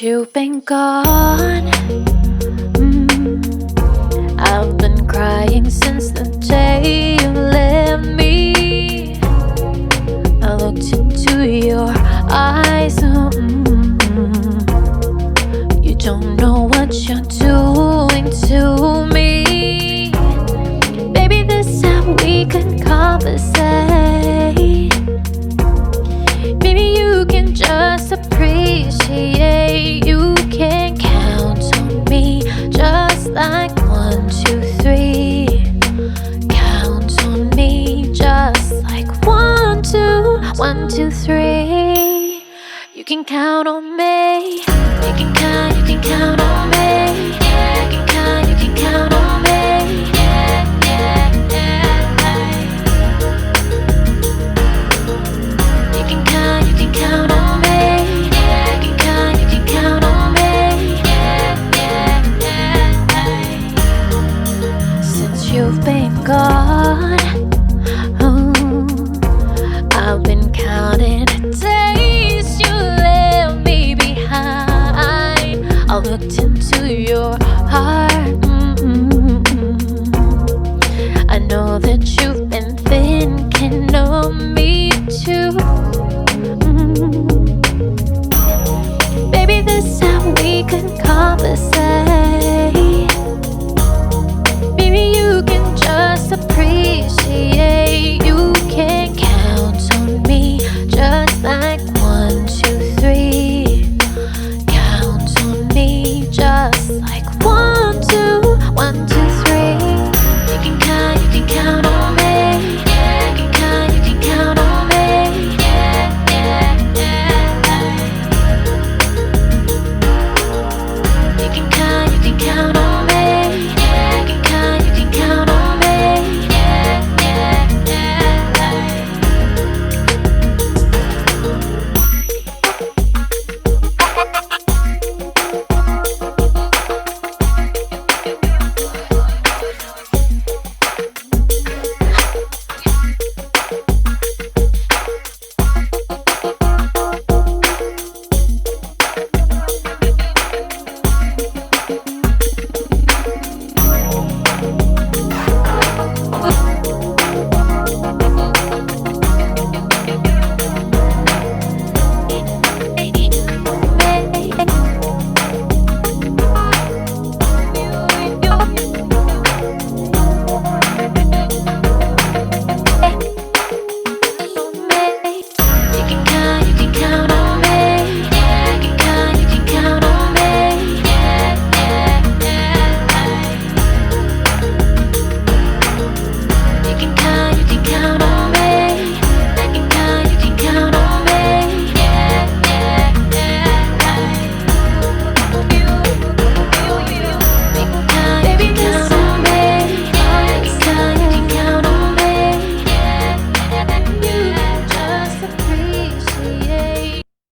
you've been gone. I've been crying since the day you left me. I looked into your eyes. You don't know what you're doing to me. Baby, this time we can conversate. Maybe you can just appreciate. You can count on me just like 1, 2, 3. Count on me just like 1, 2, 1, 2, 3. You can count on me. You can count on me.